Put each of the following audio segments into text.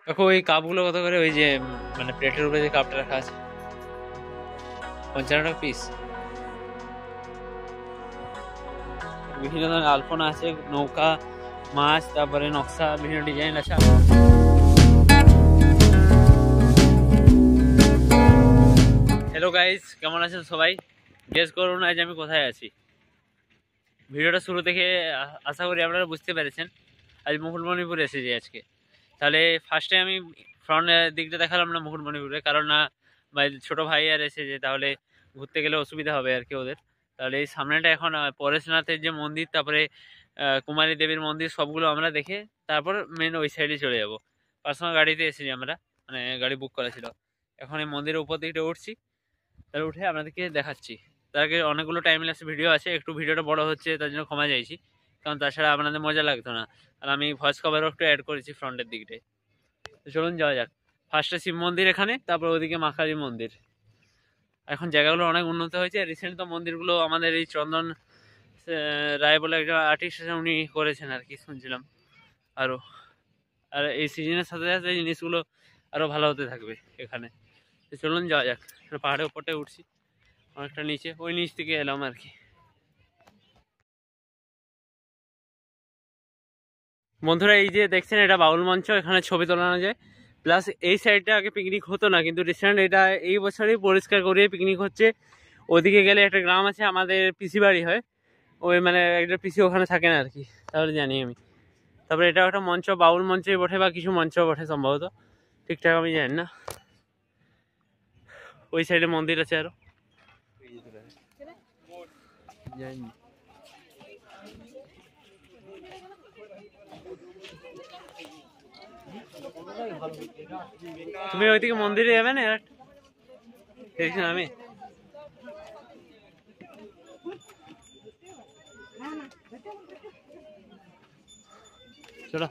দেখো ওই কাপগুলো কত করে, ওই যে মানে প্লেটের উপরে যে কাপটা রাখা আছে 55 টাকা পিস। বিভিন্ন ধরনের আলপনা আছে, নৌকা, মাছ, তারপরে নকশা, বিভিন্ন ডিজাইন আছে। হ্যালো গাইস, কেমন আছেন সবাই? গেস করুন আজ আমি কোথায় আছি। ভিডিওটা শুরু থেকে আশা করি আপনারা বুঝতে পেরেছেন আজ মুকুটমণিপুর এসেছি আজকে। তাহলে ফার্স্টে আমি ফ্রন্ট দিকটা দেখালাম না মুকুটমণিপুরে, কারণ না ছোটো ভাই আর এসেছে, তাহলে ঘুরতে গেলে অসুবিধা হবে আর কি ওদের। তাহলে এই সামনেটা এখন পরেশনাথের যে মন্দির, তারপরে কুমারী দেবীর মন্দির, সবগুলো আমরা দেখে তারপর মেন ওই সাইডে চলে যাব। পার্সোনাল গাড়িতে এসেছি আমরা, মানে গাড়ি বুক করা ছিল। এখন এই মন্দিরের উপর দিকটা উঠছি, তাহলে উঠে আপনাদেরকে দেখাচ্ছি। তার আগে অনেকগুলো টাইম ল্যাপস ভিডিও আছে, একটু ভিডিওটা বড় হচ্ছে তার জন্য ক্ষমা চাইছি, কারণ তাছাড়া আপনাদের মজা লাগতো না। আর আমি ভয়েস কভারও একটু অ্যাড করেছি ফ্রন্টের দিকটায়। তো চলুন যাওয়া যাক। ফার্স্টে শিব মন্দির এখানে, তারপর ওদিকে মা কালী মন্দির। এখন জায়গাগুলো অনেক উন্নত হয়েছে। রিসেন্ট তো মন্দিরগুলো আমাদের এই চন্দন রায় বলে একজন আর্টিস্ট আছে, উনি করেছেন আর কি শুনছিলাম আরও। আর এই সিজনের সাথে সাথে জিনিসগুলো আরও ভালো হতে থাকবে এখানে। তো চলুন যাওয়া যাক। পাহাড়ের উপরটায় উঠছি, অনেকটা নিচে, ওই নিচ থেকে এলাম আর কি। বন্ধুরা এই যে দেখছেন, এটা বাউল মঞ্চ, এখানে ছবি তোলানো যায়। প্লাস এই সাইডটা আগে পিকনিক হতো না, কিন্তু রিসেন্ট এটা এই বছরই পরিষ্কার করিয়ে পিকনিক হচ্ছে। ওদিকে গেলে একটা গ্রাম আছে, আমাদের পিসি বাড়ি হয়, ওই মানে একটা পিসি ওখানে থাকে না আর কি, তাহলে জানি আমি। তারপরে এটা একটা মঞ্চ, বাউল মঞ্চই বটে বা কিছু মঞ্চ বটে সম্ভবত, ঠিকঠাক আমি জানি না। ওই সাইডে মন্দির আছে আরো, জানি। তুমি ওইদিকে মন্দিরে যাবে না? দেখছি না আমি। চলো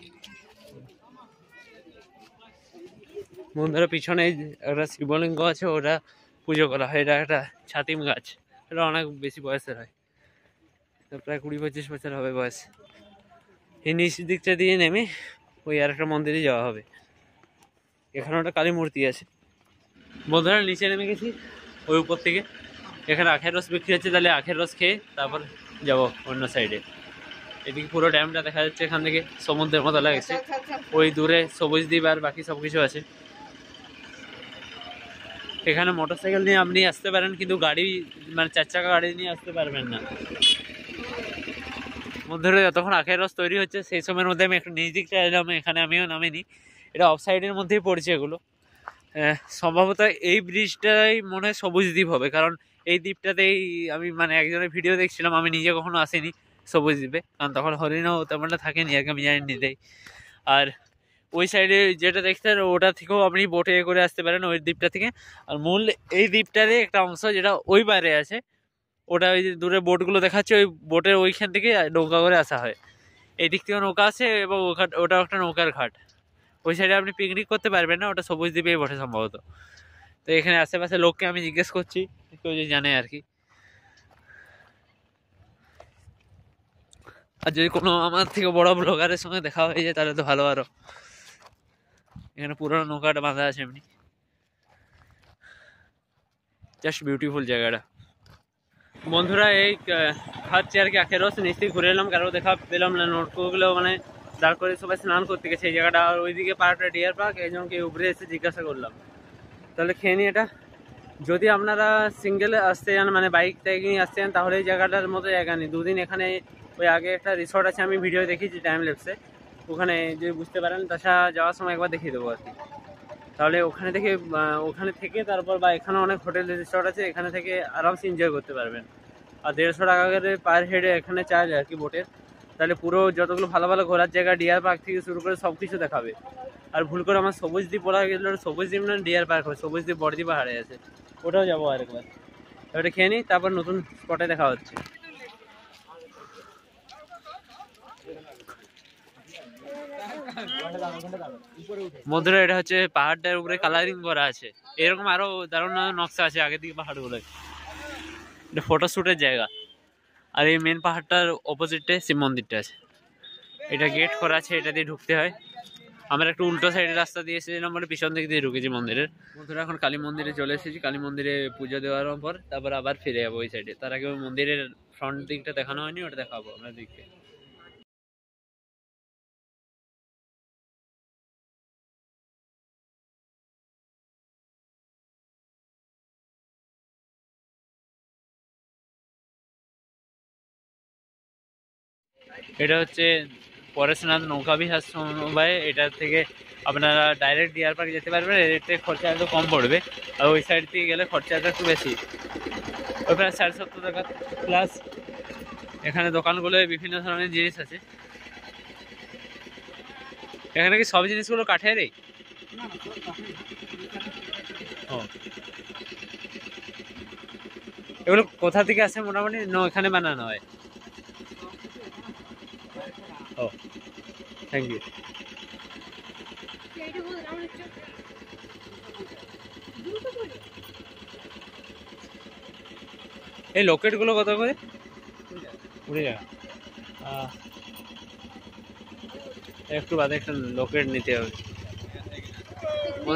বন্ধুরা, পিছনে একটা শিবলিঙ্গ আছে, ওটা পুজো করা হয়। এটা একটা ছাতিম গাছ, এটা অনেক বেশি বয়সের হয়, প্রায় 20-25 বছর হবে বয়স। এই নিচ দিকটা দিয়ে নেমে ওই আর একটা মন্দিরে যাওয়া হবে। এখানে একটা কালী মূর্তি আছে। বন্ধুরা নিচে নেমে গেছি ওই উপর থেকে। এখানে আখের রস বিক্রি হচ্ছে, তাহলে আখের রস খেয়ে তারপর যাব অন্য সাইডে। এদিকে পুরো ড্যামটা দেখা যাচ্ছে এখান থেকে, সমুদ্রের মতো লাগছে। ওই দূরে সবুজ দ্বীপ আর বাকি সব কিছু আছে। এখানে মোটরসাইকেল নিয়ে আপনি আসতে পারেন, কিন্তু গাড়ি মানে 4 চাকা গাড়ি নিয়ে আসতে পারবেন না। বন্ধুরা যতক্ষণ আখের রস তৈরি হচ্ছে সেই সময়ের মধ্যে আমি একটু নিচ দিকটা এলাম, এখানে আমিও নামিনি। এটা অফ সাইডের মধ্যেই পড়ছে এগুলো। সম্ভবত এই ব্রিজটাই মনে হয় সবুজ দ্বীপ হবে, কারণ এই দ্বীপটাতেই আমি মানে একজনের ভিডিও দেখছিলাম, আমি নিজে কখনো আসিনি সবুজ দ্বীপে, কারণ তখন হরিণও তেমনটা থাকেনি আর কি, আমি জানি নিতেই। আর ওই সাইডে যেটা দেখছেন ওটা থেকেও আপনি বোটে করে আসতে পারেন, ওই দ্বীপটা থেকে। আর মূল এই দ্বীপটারই একটা অংশ যেটা ওই বাইরে আছে, ওটা ওই যে দূরে বোটগুলো দেখাচ্ছে, ওই বোটের ওইখান থেকে নৌকা করে আসা হয়। এই দিক থেকে নৌকা আছে এবং ওটা একটা নৌকার ঘাট। ওই সাইডে আপনি পিকনিক করতে পারবেন না, ওটা সবুজ দ্বীপেই বটে সম্ভবত। তো এখানে আশেপাশে লোককে আমি জিজ্ঞেস করছি, কেউ যদি জানে আর কি। আর যদি কোনো আমার থেকে বড় ব্লগারের সঙ্গে দেখা হয়ে যায় তাহলে তো ভালো। আরো এখানে পুরোনো নৌকাটা বাঁধা আছে এমনি, জাস্ট বিউটিফুল জায়গাটা। বন্ধুরা এই খাচ্ছি আর কি আখের রস, নিচ থেকে ঘুরে এলাম, কারো দেখা পেলাম না। নৌকোগুলো মানে দাঁড় করে সবাই স্নান করতে গেছে এই জায়গাটা। আর ওইদিকে পার্কটা ডিয়ার পার্ক, একজনকে উপরে এসে জিজ্ঞাসা করলাম। তাহলে খেয়ে নিই এটা। যদি আপনারা সিঙ্গেলে আসতে চান, মানে বাইক টাইক নিয়ে আসতে চান, তাহলে এই জায়গাটার মতো জায়গা নেই। 2 দিন এখানে ওই আগে একটা রিসর্ট আছে, আমি ভিডিও দেখেছি টাইম ল্যাপসে, ওখানে যদি বুঝতে পারেন তাছাড়া যাওয়ার সময় একবার দেখিয়ে দেবো আর কি। তাহলে ওখানে থেকে তারপর বা এখানে অনেক হোটেল রিসর্ট আছে, এখানে থেকে আরামসে এনজয় করতে পারবেন। আর 150 টাকা করে পার হেডে এখানে চার্জ আর কি বোটের। তাহলে পুরো যতগুলো ভালো ভালো ঘোরার জায়গা, ডিয়ার পার্ক থেকে শুরু করে সব কিছু দেখাবে। আর ভুল করে আমার সবুজ দ্বীপ বলা গেছিল, সবুজ দ্বীপ না ডিয়ার পার্ক হয়, সবুজ দ্বীপ বড়দ্বীপ পাহাড়ে আছে, ওটাও যাবো আরেকবার। ওটা খেয়ে নিই, তারপর নতুন স্পটে দেখা হচ্ছে। বন্ধুরা এটা হচ্ছে পাহাড়টার উপরে কালারিং করা আছে, এরকম আরো দারুণ নকশা আছে আগের দিকে পাহাড়গুলো। এটা ফটোশুটের জায়গা। আর এই মেন পাহাড়টার অপোজিটে শিব মন্দিরটা আছে, এটা গেট করা আছে, এটা দিয়ে ঢুকতে হয়। আমরা একটু উল্টো সাইডের রাস্তা দিয়ে এসেছিলাম বলে পিছন দিক দিয়ে ঢুকেছি মন্দিরের। বন্ধুরা এখন কালী মন্দিরে চলে এসেছি, কালী মন্দিরে পুজো দেওয়ার পর তারপর আবার ফিরে যাবো ওই সাইডে। তার আগে ওই মন্দিরের ফ্রন্ট দিকটা দেখানো হয়নি, ওটা দেখাবো আমরা দিককে। এটা হচ্ছে পরেশনাথ নৌকা বিহার সমবায়। এটা থেকে আপনারা ডাইরেক্ট ডিয়ার পার্ক যেতে পারবেন, এর থেকে খরচা একটু কম পড়বে। আর ওই সাইড থেকে গেলে খরচাটা একটু বেশি, ওই প্রায় 70 টাকা প্লাস। এখানে দোকানগুলোয় বিভিন্ন ধরনের জিনিস আছে। এখানে কি সব জিনিসগুলো কাঠেরই? ও, এগুলো কোথা থেকে আসে মোটামুটি? এখানে বানানো হয়? ও, থ্যাংক ইউ। এই লকেটগুলো কত করে? 20 টাকা। একটু বাদে একটা লকেট নিতে হবে।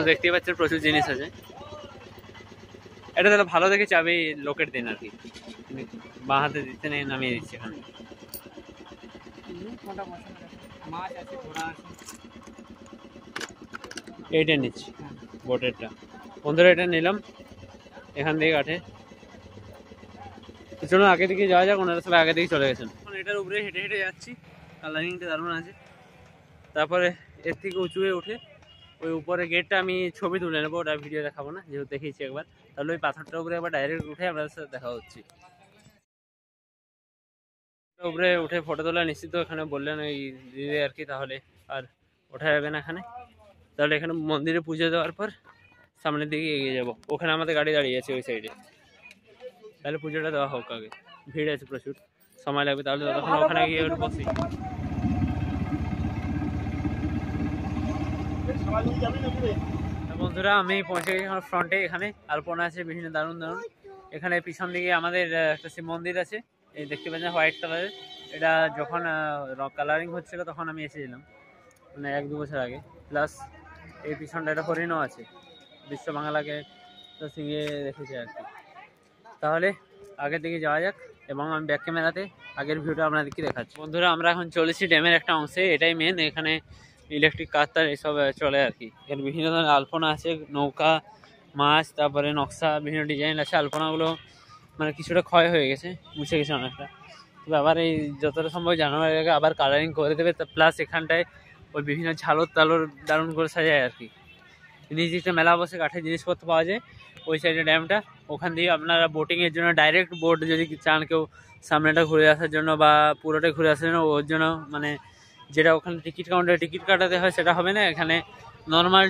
দেখতেই পাচ্ছেন প্রচুর জিনিস আছে। এটা তাহলে ভালো দেখে চাবি লকেট দিন আর কি, বাঁ হাতে দিতে নেই, নামিয়ে দিচ্ছে এখানে। এইটা নিচ্ছি, বোটেরটা। বন্ধুরা এটা নিলাম এখান থেকে কাঠে। চলুন আগে দিকে যাওয়া যাক, ওনারা সবাই আগে দিকে চলে গেছেন। এখন এটার উপরে হেঁটে হেঁটে যাচ্ছি, কালারিংটা দারুণ আছে। তারপরে এর থেকে উঁচু হয়ে উঠে ওই উপরে গেটটা আমি ছবি তুলে নেবো, ওটা ভিডিও দেখাবো না, যেহেতু দেখিয়েছি একবার। তাহলে ওই পাথরটার উপরে একবার ডাইরেক্ট উঠে আপনাদের সাথে দেখা হচ্ছে। উপরে উঠে ফটো তোলা নিশ্চিত, এখানে বললেন ওই দিদি আর কি, তাহলে আর ওঠা যাবে না এখানে। তাহলে এখানে মন্দিরে পুজো দেওয়ার পর সামনের দিকে এগিয়ে যাবো। ওখানে আমাদের গাড়ি দাঁড়িয়ে আছে ওই সাইডে, তাহলে পুজোটা দেওয়া হোক আগে। ভিড় আছে প্রচুর, সময় লাগবে, তাহলে ততক্ষণ ওখানে গিয়ে একটু বসি। বন্ধুরা আমি পৌঁছে গেছি এখন ফ্রন্টে। এখানে আলপনা আছে বিভিন্ন দারুণ দারুণ। এখানে পিছন দিকে আমাদের একটা শিব মন্দির আছে, এই দেখতে পাচ্ছেন হোয়াইট কালারের। এটা যখন কালারিং হচ্ছিল তখন আমি এসেছিলাম, মানে 1-2 বছর আগে। প্লাস এই পিছনটা একটা হরিণও আছে, বিশ্ব বাংলাকে তো সিঙে রেখেছে আর কি। তাহলে আগের দিকে যাওয়া যাক, এবং আমি ব্যাক ক্যামেরাতে আগের ভিউটা আপনাদেরকে দেখাচ্ছি। বন্ধুরা আমরা এখন চলেছি ড্যামের একটা অংশে, এটাই মেন। এখানে ইলেকট্রিক কার তার এসব চলে আর কি। এখানে বিভিন্ন ধরনের আলপনা আছে, নৌকা, মাছ, তারপরে নকশা, বিভিন্ন ডিজাইন আছে। আলপনাগুলো মানে কিছুটা ক্ষয় হয়ে গেছে, মুছে গেছে অনেকটা। তবে আবার এই যতটা সম্ভব জানুয়ারির আগে আবার কালারিং করে দেবে। প্লাস এখানটায় ওই বিভিন্ন ঝালর তালর দারুণ করে সাজায় আর কি। নিজ একটা মেলা বসে, কাঠের জিনিসপত্র পাওয়া যায় ওই সাইডে ড্যামটা। ওখান দিয়ে আপনারা বোটিংয়ের জন্য ডাইরেক্ট বোট যদি চান কেউ সামনেটা ঘুরে আসার জন্য বা পুরোটা ঘুরে আসার জন্য, ওর জন্য মানে যেটা ওখানে টিকিট কাউন্টারে টিকিট কাটাতে হয় সেটা হবে না। এখানে নর্মাল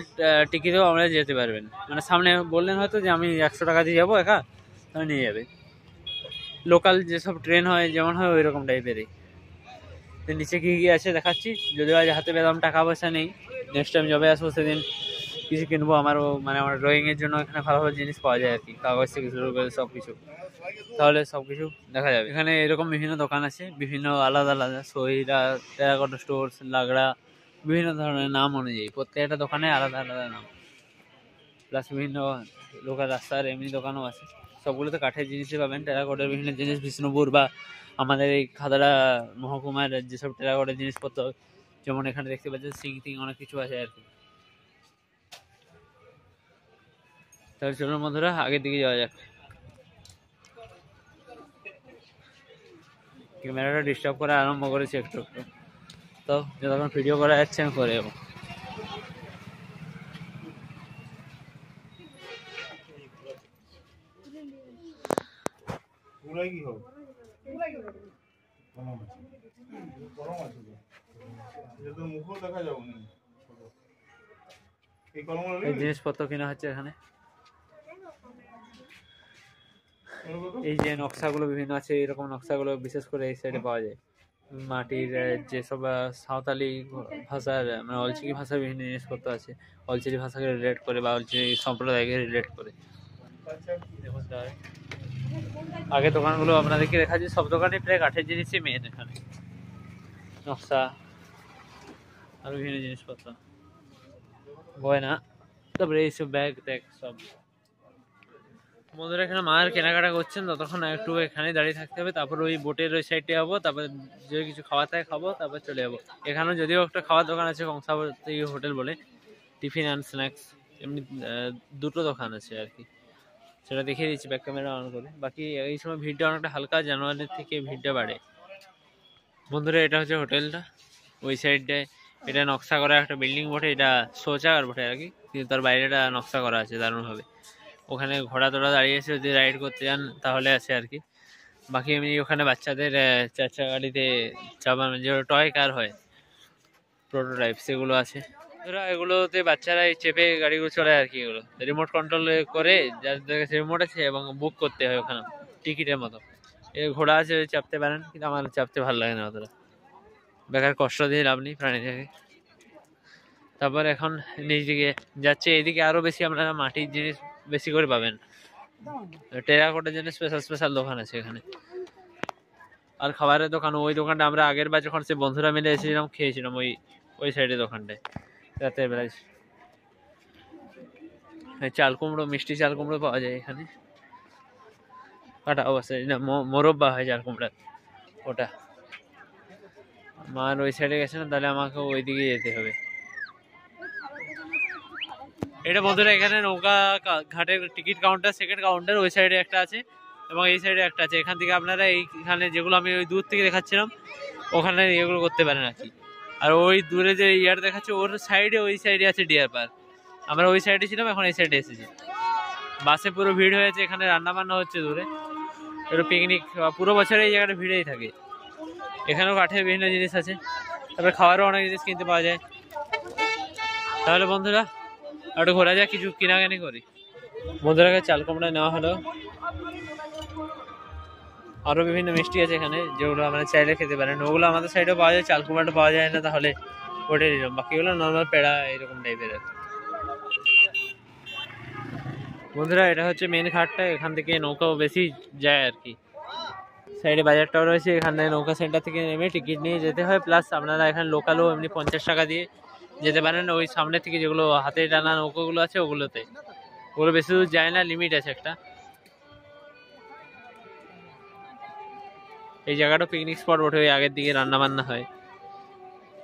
টিকিটেও আমরা যেতে পারবেন। মানে সামনে বললেন হয়তো যে আমি 100 টাকা দিয়ে যাবো একা, তাহলে নিয়ে যাবে। লোকাল যেসব ট্রেন হয় যেমন হয় ওই রকম টাইপেরই। তো নিচে কী কী আছে দেখাচ্ছি, যদিও আজ হাতে পেলাম টাকা পয়সা নেই। নেক্সট টাইম যবে আসবো সেদিন কিছু কিনবো। আমারও মানে আমার ড্রয়িংয়ের জন্য এখানে ভালো ভালো জিনিস পাওয়া যায় আর কি, কাগজ থেকে শুরু করে সব কিছু। তাহলে সব কিছু দেখা যাবে। এখানে এরকম বিভিন্ন দোকান আছে, বিভিন্ন আলাদা আলাদা সহিরা, টেরাকোটা স্টোর্স, লাগড়া, বিভিন্ন ধরনের নাম অনুযায়ী প্রত্যেকটা দোকানে আলাদা আলাদা নাম। প্লাস বিভিন্ন লোকাল রাস্তার এমনি দোকানও আছে, সবগুলোতে কাঠের জিনিসই পাবেন। টেরাকোটার বিভিন্ন জিনিস বিষ্ণুপুর বা আমাদের এই খাদাড়া মহকুমার যেসব টেরাকোটার জিনিসপত্র, যেমন এখানে দেখতে পাচ্ছেন সিং টিং অনেক কিছু আছে আর কি। তাহলে চলুন বন্ধুরা আগের দিকে যাওয়া যাক। ক্যামেরাটা ডিস্টার্ব করা আরম্ভ করেছে একটু একটু, তো যতক্ষণ ভিডিও করা যাচ্ছে আমি করে যাবো। জিনিসপত্র কেনা হচ্ছে এখানে। এই যে নকশাগুলো বিভিন্ন আছে, এরকম নকশাগুলো বিশেষ করে এই সাইডে পাওয়া যায়। মাটির যেসব সাঁওতালি ভাষার মানে অলচিকি ভাষার বিভিন্ন জিনিসপত্র আছে, অলচিকি ভাষাকে রিলেট করে বা অলচিকি সম্প্রদায়কে রিলেট করে। দেখুন আগে দোকানগুলো আপনাদেরকে দেখাচ্ছি, সব দোকানে প্রায় কাঠের জিনিসই মেন। এখানে নকশা আর বিভিন্ন জিনিসপত্র। গয়না, তারপরে এইসব ব্যাগ ট্যাগ সব। বন্ধুরা এখানে মায়ের কেনাকাটা করছেন, ততক্ষণ একটু এখানে দাঁড়িয়ে থাকতে হবে, তারপর ওই বোটের ওই সাইডে যাবো, তারপর যদি কিছু খাওয়া থাকে খাবো, তারপর চলে যাবো। এখানেও যদিও একটা খাওয়ার দোকান আছে কংসাবতী হোটেল বলে, টিফিন অ্যান্ড স্ন্যাক্স, এমনি দুটো দোকান আছে আর কি, সেটা দেখিয়ে দিচ্ছি ব্যাক ক্যামেরা অন করে। বাকি এই সময় ভিড়টা অনেকটা হালকা, জানুয়ারির থেকে ভিড়টা বাড়ে। বন্ধুরা এটা হচ্ছে হোটেলটা, ওই সাইডটায় এটা নকশা করা একটা বিল্ডিং বটে, এটা শৌচাগার বটে আর কি, কিন্তু তার বাইরেটা নকশা করা আছে দারুণভাবে। ওখানে ঘোড়া টোড়া দাঁড়িয়ে আছে, যদি রাইড করতে যান তাহলে আছে আর কি। বাকি এমনি ওখানে বাচ্চাদের 4 চাকা গাড়িতে চাপানো, যে টয় কার হয় প্রোটোটাইপ, সেগুলো আছে। ধরো এগুলোতে বাচ্চারা চেপে গাড়িগুলো চলে আর কি, এগুলো রিমোট কন্ট্রোল করে, যাদের কাছে রিমোট আছে, এবং বুক করতে হয় ওখানে টিকিটের মতো। এ ঘোড়া আছে, চাপতে পারেন, কিন্তু আমার চাপতে ভালো লাগে না অতটা, বেকার কষ্ট দিয়ে লাভ নেই প্রাণীটাকে। তারপর এখন নিচ দিকে যাচ্ছে, এদিকে আরো বেশি আপনারা মাটির জিনিস বেশি করে পাবেন, টেরাকোটার জন্য স্পেশাল স্পেশাল দোকান আছে এখানে। আর খাবারের দোকান, ওই দোকানটা আমরা আগের বার যখন সে বন্ধুরা মিলে এসেছিলাম খেয়েছিলাম, ওই ওই সাইডের দোকানটায় রাতের বেলায়। চাল কুমড়ো, মিষ্টি চাল কুমড়ো পাওয়া যায় এখানে, কাটা অবস্থায় না, মোরব্বা হয় চাল কুমড়া ওটা। মার ওই সাইডে গেছে না, তাহলে আমাকে ওই দিকে যেতে হবে। এটা বন্ধুরা এখানে নৌকা ঘাটের টিকিট কাউন্টার, সেকেন্ড কাউন্টার ওই সাইডে একটা আছে, এবং এই সাইডে একটা আছে। এখান থেকে আপনারা এইখানে যেগুলো আমি ওই দূর থেকে দেখাচ্ছিলাম, ওখানে এগুলো করতে পারেন আর কি। আর ওই দূরে যে ইয়ার দেখাচ্ছে, ওর সাইডে ওই সাইডে আছে ডিয়ার পার্ক। আমরা ওই সাইডে ছিলাম, এখন এই সাইডে এসেছি। বাসে পুরো ভিড় হয়েছে, এখানে রান্না বান্না হচ্ছে দূরে, একটু পিকনিক, পুরো বছর এই জায়গাটা ভিড়েই থাকে। এখানেও কাঠের বিভিন্ন জিনিস আছে, তারপরে খাওয়ারও অনেক জিনিস কিনতে পাওয়া যায়। তাহলে বন্ধুরা একটু ঘোরা যাক, কিছু কেনাকানি করি। বন্ধুরা চাল কুমড়া নেওয়া হলো, আরো বিভিন্ন মিষ্টি আছে এখানে, যেগুলো আমরা চাইলে খেতে পারেন। ওগুলো আমাদের সাইডেও পাওয়া যায়, চাল কুমড়াটা পাওয়া যায় না, তাহলে ওটাই নিলাম। বাকিগুলো নর্মাল পেড়া এরকম টাইপের। বন্ধুরা এটা হচ্ছে মেন ঘাটটা, এখান থেকে নৌকাও বেশি যায় আর কি। সাইডে বাজারটাও রয়েছে, এখানে নৌকা সেন্টার থেকে নেমে টিকিট নিয়ে যেতে হয়, প্লাস আপনারা এখানে লোকালও এমনি 50 টাকা দিয়ে যেতে পারেন। ওই সামনে থেকে যেগুলো হাতে টানা নৌকাগুলো আছে, ওগুলোতে, ওগুলো বেশি দূর যায় না, লিমিট আছে একটা। এই জায়গাটা পিকনিক স্পট বটে, ওই আগের দিকে রান্না বান্না হয়।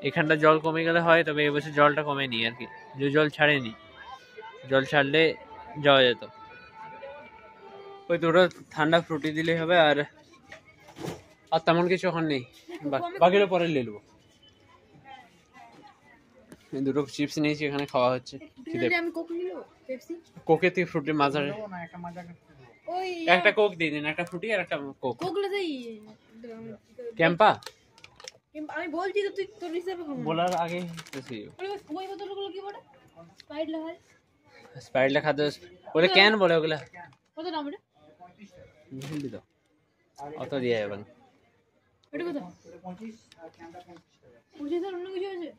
এখানটা জল কমে গেলে হয়, তবে এবছর জলটা কমেনি আর কি, যে জল ছাড়েনি, জল ছাড়লে যাওয়া যেত। ওই দুটো ঠান্ডা ফ্রুটি দিলেই হবে, আর আর তেমন কিছু এখন নেই, বাকিটা পরে নিয়ে নেবো। দুটো চিপস নিয়েছি, এখানে খাওয়া হচ্ছে। কোকে থেকে ফ্রুটি মাঝারে একটা কোক দিয়ে দিন, একটা ফ্রুটি আর একটা কোক। ক্যাম্পা আমি বলছি তো, তুই তোর হিসাবে বলার আগে ওই বোতলগুলো কি বলে? স্প্রাইট লেখা, স্প্রাইট লেখা তো বলে, ক্যান বলে ওগুলা। কত দাম এটা? ভুললি তো, অত দিয়ে যাবেন। এটা কত? 25 আর অন্য কিছু আছে?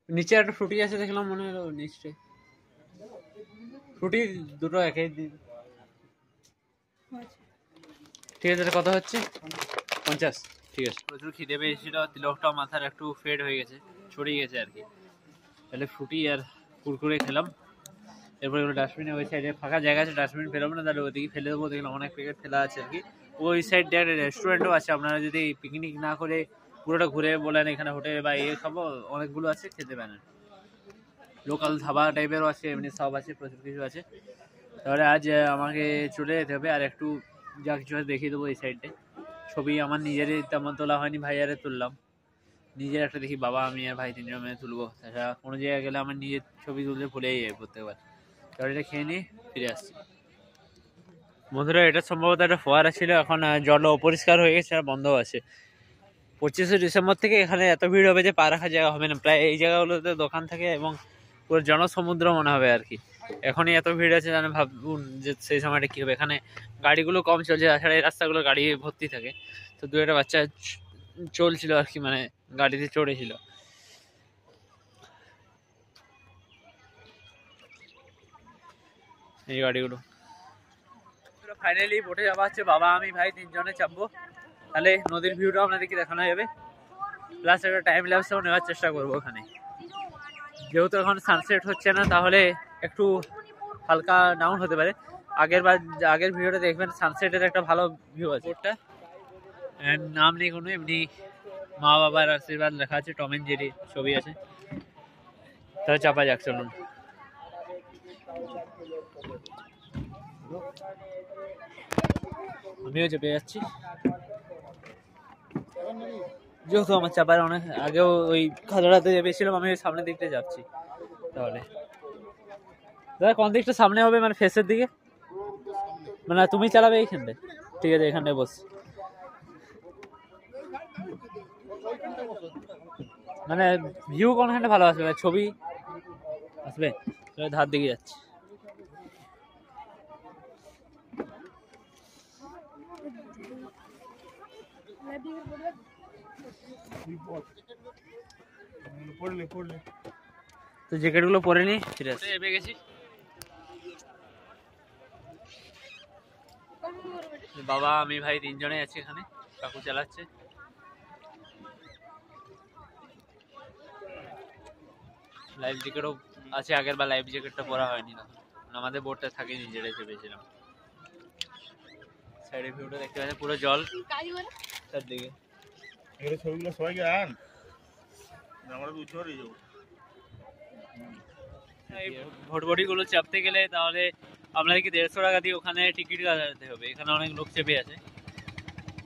নিচে একটা ফ্রুটি আছে দেখলাম, মনে হলো নিচে ফ্রুটি দুটো একই দিন। ঠিক আছে, কত হচ্ছে? 50। ঠিক আছে। প্রচুর খিদে পেয়েছিল, তিলকটা মাথার একটু ফেড হয়ে গেছে, ছড়িয়ে গেছে আর কি। তাহলে ফ্রুটি আর কুরকুরে খেলাম। এরপরে এগুলো ডাস্টবিনে, ওই সাইডে ফাঁকা জায়গা আছে, ডাস্টবিন ফেলবো না, তাহলে ওদিকে ফেলে দেবো। দেখলাম অনেক প্যাকেট ফেলা আছে আর কি। ওই সাইডে একটা রেস্টুরেন্টও আছে, আপনারা যদি পিকনিক না করে পুরোটা ঘুরে বলেন এখানে হোটেল বা ইয়ে খাবো, অনেকগুলো আছে, খেতে পারেন। লোকাল ধাবা টাইপেরও আছে, এমনি সব আছে, প্রচুর কিছু আছে। তাহলে আজ আমাকে চলে যেতে হবে, আর একটু যা কিছু আছে দেখিয়ে দেবো এই সাইডে। ছবি আমার নিজেরই তেমন তোলা হয়নি, ভাইয়ারে তুললাম। নিজের একটা দেখি, বাবা আমি আর ভাই তিনজন মিলে তুলবো। তাছাড়া কোনো জায়গায় গেলে আমার নিজের ছবি তুলতে ভুলেই যাই প্রত্যেকবার। তাহলে এটা খেয়ে নিয়ে ফিরে আসছি। বন্ধুরা এটা সম্ভবত একটা ফোয়ারা ছিল, এখন জল অপরিষ্কার হয়ে গেছে আর বন্ধ আছে। 25শে ডিসেম্বর থেকে এখানে এত ভিড় হবে যে পা রাখার জায়গা হবে না, প্রায় এই জায়গাগুলোতে দোকান থাকে এবং পুরো জনসমুদ্র মনে হবে আর কি। এখনই এত ভিড় আছে, জানে ভাবুন যে সেই সময়টা কী হবে। এখানে গাড়িগুলো কম চলছে, তাছাড়া এই রাস্তাগুলো গাড়ি ভর্তি থাকে। তো দু একটা বাচ্চা চলছিল আর কি, মানে গাড়িতে চড়েছিল। এই গাড়িগুলো। ফাইনালি বোটে যাওয়া হচ্ছে, বাবা আমি ভাই তিনজনে চাপবো। তাহলে নদীর ভিউটাও আপনাদেরকে দেখানো যাবে, প্লাস একটা টাইম ল্যাপসও নেওয়ার চেষ্টা করবো ওখানে। যেহেতু এখন সানসেট হচ্ছে না, তাহলে একটু হালকা ডাউন হতে পারে। আগের ভিডিওটা দেখবেন, সানসেটের একটা ভালো ভিউ আছে। বোটটা নাম নেই কোনো, এমনি মা বাবার আশীর্বাদ লেখা আছে, টম এন্ড জেরি ছবি আছে। তাহলে চাপা যাক, চলুন। আমিও চেপে যাচ্ছি, যেহেতু আমার চাপার অনেক আগেও ওই খাদড়াতে চেপেছিলাম, আমি সামনের দিকটা যাচ্ছি। তাহলে দাদা কোন দিকটা সামনে হবে, মানে ফেসের দিকে, মানে তুমি চালাবে এইখানটায়? ঠিক আছে, এখানটায় বস। মানে ভিউ কোনখানটা ভালো আসবে, মানে ছবি আসবে? ধার দিকে যাচ্ছে। তো জ্যাকেট গুলো পরে নি, ফিরে এসে গেছি। বাবা আমি ভাই তিনজনে আছি এখানে, কাকু চালাচ্ছে। লাইফ জ্যাকেটও আছে, আগের বার লাইফ জ্যাকেটটা পরা হয়নি, আমাদের বোটটা থাকে নিজেরাই চেপেছিলাম। সাইডে ভিউটা দেখতে পাচ্ছেন, পুরো জল চারদিকে। এগুলো ছবিগুলো সবাইকে আন, আমরা তো উঠে যাবো। এই ভটভটি গুলো চাপতে গেলে তাহলে আপনাদেরকে 150 টাকা দিয়ে ওখানে টিকিট কাটাতে হবে। এখানে অনেক লোক চেপে আছে,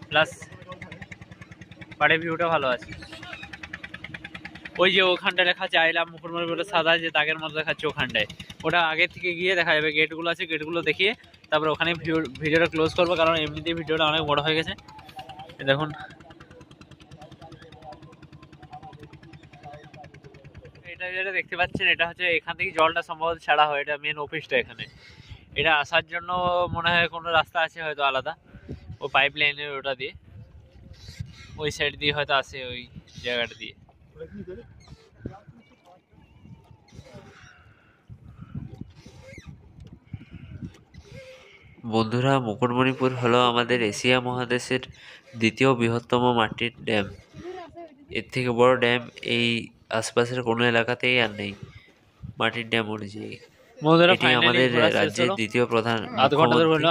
প্লাস পাড়ে ভিউটা ভালো আছে। ওই যে ওখানটা লেখা আছে আই লাভ মুকুটমণিপুর, সাদা যে দাগের মতো দেখাচ্ছে ওখানটায়, ওটা আগে থেকে গিয়ে দেখা যাবে। গেটগুলো আছে, গেটগুলো দেখিয়ে তারপর ওখানে ভিডিওটা ক্লোজ করবো, কারণ এমনিতেই ভিডিওটা অনেক বড় হয়ে গেছে। দেখুন এটা যেটা দেখতে পাচ্ছেন, এটা হচ্ছে এখান থেকে জলটা সম্ভবত ছাড়া হয়, এটা মেন অফিসটা এখানে। এটা আসার জন্য মনে হয় কোনো রাস্তা আছে হয়তো আলাদা, ও পাইপ লাইনের ওটা দিয়ে, ওই সাইড দিয়ে হয়তো আসে, ওই জায়গাটা দিয়ে। বন্ধুরা, মুকুটমণিপুর হলো আমাদের এশিয়া মহাদেশের দ্বিতীয় বৃহত্তম মাটির ড্যাম। এর থেকে বড় ড্যাম এই আশপাশের কোনো এলাকাতেই আর নেই মাটির ড্যাম অনুযায়ী। এটি আমাদের রাজ্যের দ্বিতীয় প্রধান মুখ্যমন্ত্রী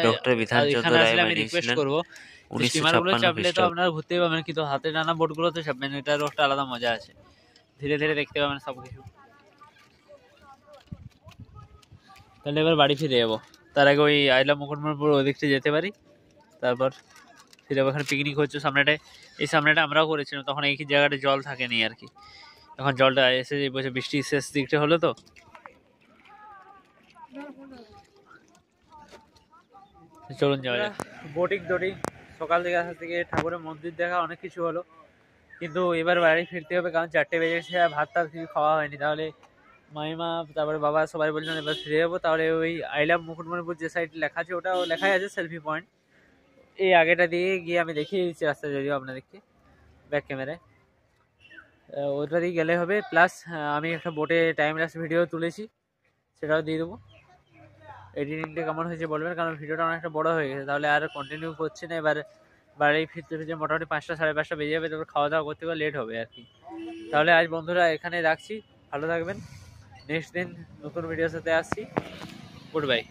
ডক্টর বিধানচন্দ্র রায় বানিয়েছিলেন 1956 তো আপনারা ঘুরতেই পাবেন, কিন্তু হাতে টানা বোটগুলো তো চাপবেন, এটারও একটা আলাদা মজা আছে। ধীরে ধীরে দেখতে পাবেন সবকিছু। তাহলে এবার বাড়ি ফিরে যাবো, তার আগে ওই আই লাভ মুকুটমণিপুর ওই দিকটা যেতে পারি, তারপর ফিরে যাবো। এখানে পিকনিক হচ্ছে সামনেটায়, এই সামনেটা আমরাও করেছিলাম, তখন এই জায়গাটা জল থাকেনি আর কি। এখন জলটা এসে এই বছর বৃষ্টি শেষ দিকটা হলো তো। চলুন যাওয়া যাক। বোটিং সকাল থেকে আসা থেকে ঠাকুরের মন্দির দেখা অনেক কিছু হলো, কিন্তু এবার বাড়ি ফিরতে হবে, কারণ 4টে বেজে গেছে, ভাত টাত কিছু খাওয়া হয়নি। তাহলে মামিমা তারপরে বাবা সবাই বলছেন এবার ফিরে যাবো। তাহলে ওই আই লাভ মুকুটমণিপুর যে সাইড লেখা আছে, ওটাও লেখাই আছে সেলফি পয়েন্ট, এই আগেটা দিয়ে গিয়ে আমি দেখিয়ে দিচ্ছি রাস্তা, যদিও আপনাদেরকে ব্যাক ক্যামেরায়, ওটা দিয়ে গেলে হবে। প্লাস আমি একটা বোটে টাইম ল্যাপস ভিডিও তুলেছি, সেটাও দিয়ে দেবো। এডিটিংটা কেমন হয়েছে বলবেন, কারণ ভিডিওটা অনেকটা বড় হয়ে গেছে, তাহলে আর কন্টিনিউ করছি না। এবার বাড়ি ফিরতে মোটামুটি 5টা সাড়ে 5টা বেজে যাবে, তারপর খাওয়া দাওয়া করতে লেট হবে আর কি। তাহলে আজ বন্ধুরা এখানে রাখছি, ভালো থাকবেন। নেক্সট দিন নতুন ভিডিওর সাথে আসছি। Good bye.